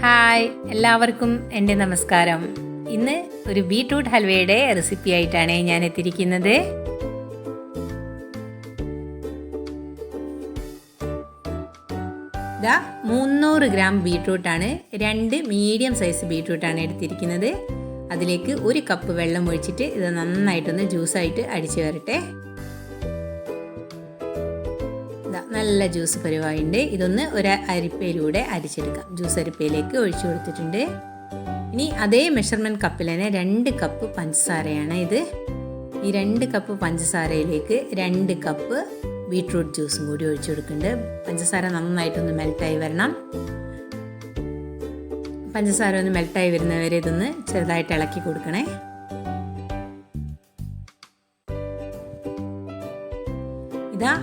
Hi എല്ലാവർക്കും എൻ്റെ നമസ്കാരം. ഇന്ന് ഒരു ബീട്രൂട്ട് ഹൽവയുടെ റെസിപ്പി ആയിട്ടാണ് ഞാൻ എത്തിയിരിക്കുന്നത്. ഇതാ 300 ഗ്രാം ബീട്രൂട്ടാണ്, 2 മീഡിയം സൈസ് ബീട്രൂട്ടാണ് എടുത്തിരിക്കുന്നത്. അതിലേക്ക് 1 കപ്പ് വെള്ളം ഒഴിച്ചിട്ട് ഇത് നന്നായിട്ടൊന്ന് ജ്യൂസായിട്ട് അടിച്ചു വരട്ടെ. നല്ല ജ്യൂസ് പരിവായിട്ടുണ്ട്. ഇതൊന്ന് ഒരു അരിപ്പയിലൂടെ അരിച്ചെടുക്കാം. ജ്യൂസ് അരിപ്പയിലേക്ക് ഒഴിച്ചു കൊടുത്തിട്ടുണ്ട്. ഇനി അതേ മെഷർമെൻറ്റ് കപ്പിൽ തന്നെ 2 കപ്പ് പഞ്ചസാരയാണ് ഇത്. ഈ 2 കപ്പ് പഞ്ചസാരയിലേക്ക് 2 കപ്പ് ബീട്രൂട്ട് ജ്യൂസും കൂടി ഒഴിച്ചു കൊടുക്കുന്നുണ്ട്. പഞ്ചസാര നന്നായിട്ടൊന്ന് മെൽറ്റായി വരണം. പഞ്ചസാര ഒന്ന് മെൽറ്റായി വരുന്നവരെ ഇതൊന്ന് ചെറുതായിട്ട് ഇളക്കി കൊടുക്കണേ. ഇതാ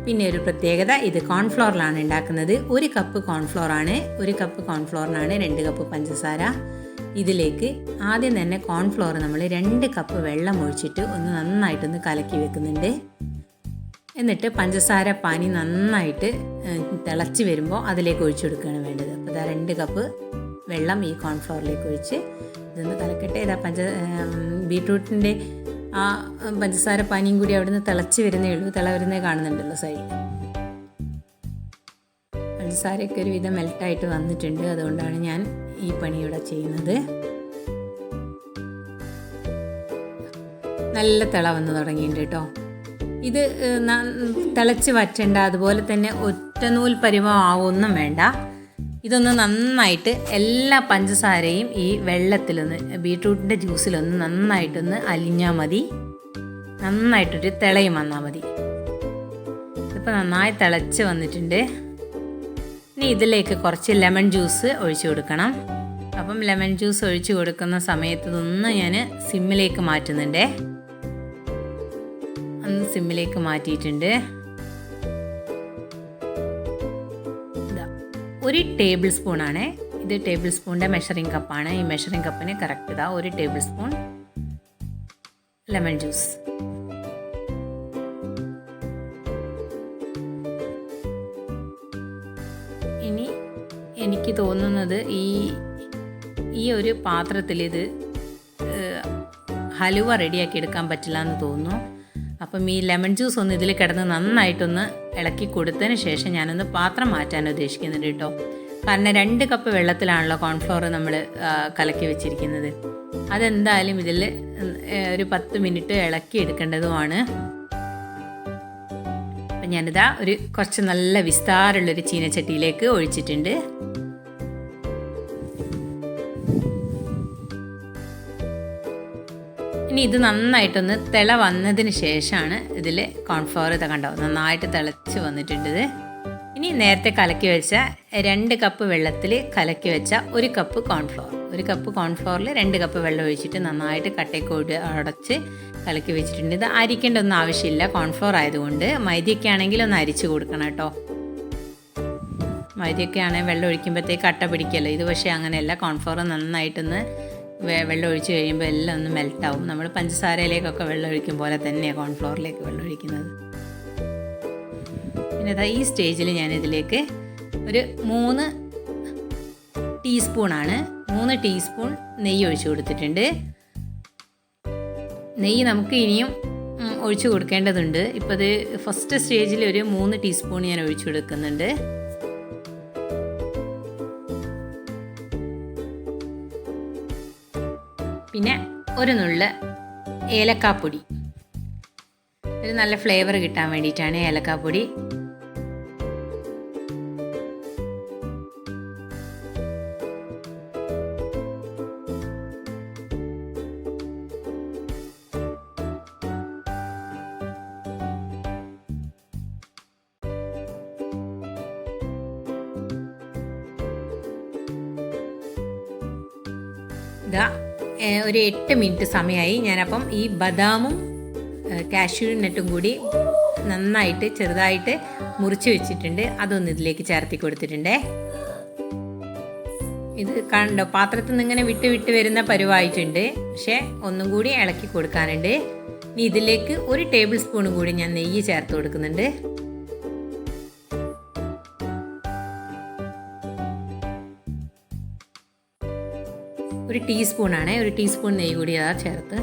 പിന്നെ ഒരു പ്രത്യേകത, ഇത് കോൺഫ്ലോറിലാണ് ഉണ്ടാക്കുന്നത്. 1 കപ്പ് കോൺഫ്ലോറാണ്. 1 കപ്പ് കോൺഫ്ലോറിനാണ് 2 കപ്പ് പഞ്ചസാര. ഇതിലേക്ക് ആദ്യം തന്നെ കോൺഫ്ലോർ നമ്മൾ 2 കപ്പ് വെള്ളം ഒഴിച്ചിട്ട് ഒന്ന് നന്നായിട്ടൊന്ന് കലക്കി വെക്കുന്നുണ്ട്. എന്നിട്ട് പഞ്ചസാര പാനി നന്നായിട്ട് തിളച്ച് വരുമ്പോൾ അതിലേക്ക് ഒഴിച്ചു കൊടുക്കുകയാണ് വേണ്ടത്. അപ്പോൾ ഇതാ 2 കപ്പ് വെള്ളം ഈ കോൺഫ്ലോറിലേക്ക് ഒഴിച്ച് ഇതൊന്ന് കലക്കട്ടെ. ഇതാ ബീട്രൂട്ടിൻ്റെ ആ പഞ്ചസാര പാനിയും കൂടി അവിടുന്ന് തിളച്ച് വരുന്നേ ഉള്ളൂ. തിള വരുന്നേ കാണുന്നുണ്ടല്ലോ സൈഡിൽ. പഞ്ചസാരയൊക്കെ ഒരുവിധം മെൽട്ടായിട്ട് വന്നിട്ടുണ്ട്. അതുകൊണ്ടാണ് ഞാൻ ഈ പണിയുടെ ചെയ്യുന്നത്. നല്ല തിള വന്ന് തുടങ്ങിയിട്ടുണ്ട് കേട്ടോ. ഇത് തിളച്ച് വറ്റണ്ട, അതുപോലെ തന്നെ ഒറ്റനൂൽ പരിവം ആവൊന്നും വേണ്ട. ഇതൊന്ന് നന്നായിട്ട് എല്ലാ പഞ്ചസാരയും ഈ വെള്ളത്തിലൊന്ന് ബീട്രൂട്ടിൻ്റെ ജ്യൂസിലൊന്ന് നന്നായിട്ടൊന്ന് അലിഞ്ഞാൽ മതി. നന്നായിട്ടൊരു തിളയും വന്നാൽ മതി. ഇതിപ്പോൾ നന്നായി തിളച്ച് വന്നിട്ടുണ്ട്. ഇനി ഇതിലേക്ക് കുറച്ച് ലെമൺ ജ്യൂസ് ഒഴിച്ചു കൊടുക്കണം. അപ്പം ലെമൺ ജ്യൂസ് ഒഴിച്ചു കൊടുക്കുന്ന സമയത്ത് ഇതൊന്ന് ഞാൻ സിമ്മിലേക്ക് മാറ്റുന്നുണ്ട്. ഒന്ന് സിമ്മിലേക്ക് മാറ്റിയിട്ടുണ്ട്. 1 ടേബിൾ സ്പൂണാണ് ഇത്. ടേബിൾ സ്പൂണിൻ്റെ മെഷറിംഗ് കപ്പാണ്. ഈ മെഷറിംഗ് കപ്പിന് കറക്റ്റ് ഇതാ 1 ടേബിൾ സ്പൂൺ ലെമൺ ജ്യൂസ്. ഇനി എനിക്ക് തോന്നുന്നത് ഈ ഒരു പാത്രത്തിൽ ഇത് ഹലുവ റെഡിയാക്കി എടുക്കാൻ പറ്റില്ല എന്ന് തോന്നുന്നു. അപ്പം ഈ ലെമൺ ജ്യൂസ് ഒന്ന് ഇതിൽ കിടന്ന് നന്നായിട്ടൊന്ന് ഇളക്കി കൊടുത്തതിന് ശേഷം ഞാനൊന്ന് പാത്രം മാറ്റാൻ ഉദ്ദേശിക്കുന്നുണ്ട് കേട്ടോ. കാരണം 2 കപ്പ് വെള്ളത്തിലാണല്ലോ കോൺഫ്ലോർ നമ്മൾ കലക്കി വെച്ചിരിക്കുന്നത്. അതെന്തായാലും ഇതിൽ ഒരു 10 മിനിറ്റ് ഇളക്കി എടുക്കേണ്ടതുമാണ്. അപ്പം ഞാനിതാ കുറച്ച് നല്ല വിസ്താരമുള്ളൊരു ചീനച്ചട്ടിയിലേക്ക് ഒഴിച്ചിട്ടുണ്ട്. ഇനി ഇത് നന്നായിട്ടൊന്ന് തിള വന്നതിന് ശേഷമാണ് ഇതിൽ കോൺഫ്ലോർ കണ്ടോ നന്നായിട്ട് തിളച്ച് വന്നിട്ടുണ്ട്. ഇനി നേരത്തെ കലക്കി വെച്ച 2 കപ്പ് വെള്ളത്തിൽ കലക്കി വെച്ച 1 കപ്പ് കോൺഫ്ലോർ. 1 കപ്പ് കോൺഫ്ലോറിൽ 2 കപ്പ് വെള്ളം ഒഴിച്ചിട്ട് നന്നായിട്ട് കട്ടയ്ക്കോട് അടച്ച് കലക്കി വെച്ചിട്ടുണ്ട്. ഇത് അരിക്കേണ്ട ഒന്നും ആവശ്യമില്ല, കോൺഫ്ലോർ ആയതുകൊണ്ട്. മൈദയൊക്കെ ആണെങ്കിൽ ഒന്ന് അരിച്ചു കൊടുക്കണം കേട്ടോ. മൈദയൊക്കെ ആണെങ്കിൽ വെള്ളം ഒഴിക്കുമ്പോഴത്തേക്ക് കട്ട പിടിക്കുമല്ലോ. ഇത് പക്ഷേ അങ്ങനെയല്ല. കോൺഫ്ലോർ നന്നായിട്ടൊന്ന് വെള്ളം ഒഴിച്ച് കഴിയുമ്പോൾ എല്ലാം ഒന്ന് മെൽട്ടാവും. നമ്മൾ പഞ്ചസാരയിലേക്കൊക്കെ വെള്ളം ഒഴിക്കും പോലെ തന്നെയാണ് കോൺഫ്ലോറിലേക്ക് വെള്ളം ഒഴിക്കുന്നത്. പിന്നെ അതാ ഈ സ്റ്റേജിൽ ഞാനിതിലേക്ക് ഒരു 3 ടീസ്പൂണാണ് 3 ടീസ്പൂൺ നെയ്യ് ഒഴിച്ചു കൊടുത്തിട്ടുണ്ട്. നെയ്യ് നമുക്ക് ഇനിയും ഒഴിച്ചു കൊടുക്കേണ്ടതുണ്ട്. ഇപ്പോൾ ഇത് ഫസ്റ്റ് സ്റ്റേജിൽ ഒരു 3 ടീസ്പൂൺ ഞാൻ ഒഴിച്ചു കൊടുക്കുന്നുണ്ട്. പിന്നെ ഒരു നുള്ള് ഏലക്കാപ്പൊടി, ഒരു നല്ല ഫ്ലേവർ കിട്ടാൻ വേണ്ടിയിട്ടാണ് ഏലക്കാപ്പൊടി. ഇതാ ഒരു 8 മിനിറ്റ് സമയമായി. ഞാനപ്പം ഈ ബദാമും കാഷ്യൂ നട്ടും കൂടി നന്നായിട്ട് ചെറുതായിട്ട് മുറിച്ച് വെച്ചിട്ടുണ്ട്. അതൊന്ന് ഇതിലേക്ക് ചേർത്തി കൊടുത്തിട്ടുണ്ട്. ഇത് കണ്ടോ പാത്രത്തിൽ നിന്ന് ഇങ്ങനെ വിട്ട് വരുന്ന പരുവായിട്ടുണ്ട്. പക്ഷേ ഒന്നും കൂടി ഇളക്കി കൊടുക്കാനുണ്ട്. ഇനി ഇതിലേക്ക് 1 ടേബിൾ സ്പൂണും കൂടി ഞാൻ നെയ്യ് ചേർത്ത് കൊടുക്കുന്നുണ്ട്. ഒരു ടീസ്പൂണാണ്, ഒരു ടീസ്പൂൺ നെയ്യ് കൂടി അതാ ചേർത്ത്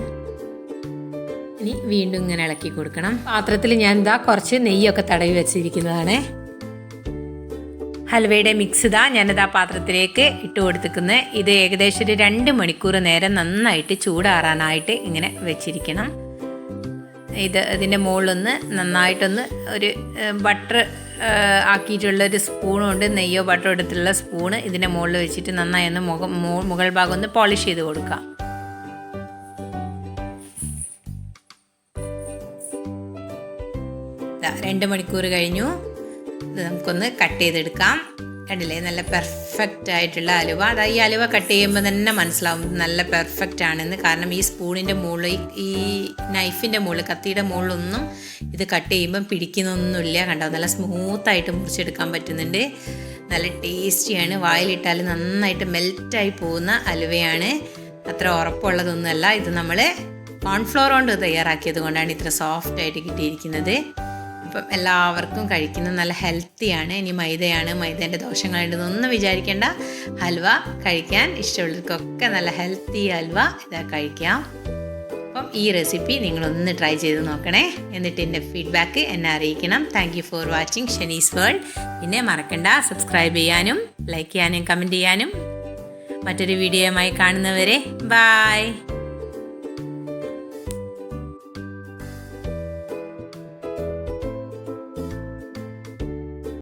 ഇനി വീണ്ടും ഇങ്ങനെ ഇളക്കി കൊടുക്കണം. പാത്രത്തിൽ ഞാൻ ഇതാ കുറച്ച് നെയ്യൊക്കെ തടവി വെച്ചിരിക്കുന്നതാണ്. ഹൽവയുടെ മിക്സ് ഇതാ ഞാനിതാ പാത്രത്തിലേക്ക് ഇട്ട് കൊടുത്തിരിക്കുന്നത്. ഇത് ഏകദേശം ഒരു 2 മണിക്കൂർ നേരം നന്നായിട്ട് ചൂടാറാനായിട്ട് ഇങ്ങനെ വെച്ചിരിക്കണം. ഇതിൻ്റെ മുകളിലൊന്ന് നന്നായിട്ടൊന്ന് ഒരു ബട്ടർ ആക്കിയിട്ടുള്ളൊരു സ്പൂണുണ്ട്, നെയ്യോ ബട്ടറോ എടുത്തുള്ള സ്പൂണ് ഇതിൻ്റെ മുകളിൽ വെച്ചിട്ട് നന്നായി ഒന്ന് മുകൾ ഭാഗം ഒന്ന് പോളിഷ് ചെയ്ത് കൊടുക്കാം. രണ്ട് മണിക്കൂർ കഴിഞ്ഞു. ഇത് നമുക്കൊന്ന് കട്ട് ചെയ്തെടുക്കാം. കണ്ടില്ലേ, നല്ല പെർഫെക്റ്റ് ആയിട്ടുള്ള അലുവ. അതാ ഈ അലുവ കട്ട് ചെയ്യുമ്പോൾ തന്നെ മനസ്സിലാവും നല്ല പെർഫെക്റ്റ് ആണെന്ന്. കാരണം ഈ സ്പൂണിൻ്റെ മുകളിൽ, ഈ നൈഫിൻ്റെ മുകളിൽ, കത്തിയുടെ മുകളിലൊന്നും ഇത് കട്ട് ചെയ്യുമ്പം പിടിക്കുന്നൊന്നുമില്ല. കണ്ടോ, നല്ല സ്മൂത്തായിട്ട് മുറിച്ചെടുക്കാൻ പറ്റുന്നുണ്ട്. നല്ല ടേസ്റ്റിയാണ്. വായിലിട്ടാൽ നന്നായിട്ട് മെൽറ്റായി പോകുന്ന അലുവയാണ്. അത്ര ഉറപ്പുള്ളതൊന്നുമല്ല. ഇത് നമ്മൾ കോൺഫ്ലോർ കൊണ്ട് തയ്യാറാക്കിയത് കൊണ്ടാണ് ഇത്ര സോഫ്റ്റായിട്ട് കിട്ടിയിരിക്കുന്നത്. അപ്പം എല്ലാവർക്കും കഴിക്കുന്നത് നല്ല ഹെൽത്തിയാണ്. ഇനി മൈദയാണ്, മൈദേൻ്റെ ദോഷങ്ങളുണ്ടെന്നൊന്നും വിചാരിക്കേണ്ട. ഹൽവ കഴിക്കാൻ ഇഷ്ടമുള്ളവർക്കൊക്കെ നല്ല ഹെൽത്തി ഹൽവ ഇതാ കഴിക്കാം. അപ്പം ഈ റെസിപ്പി നിങ്ങളൊന്ന് ട്രൈ ചെയ്ത് നോക്കണേ. എന്നിട്ട് എൻ്റെ ഫീഡ്ബാക്ക് എന്നെ അറിയിക്കണം. Thank you for watching Shenee's world. പിന്നെ മറക്കണ്ട സബ്സ്ക്രൈബ് ചെയ്യാനും ലൈക്ക് ചെയ്യാനും കമൻറ്റ് ചെയ്യാനും. മറ്റൊരു വീഡിയോയുമായി കാണുന്നവരെ ബായ്.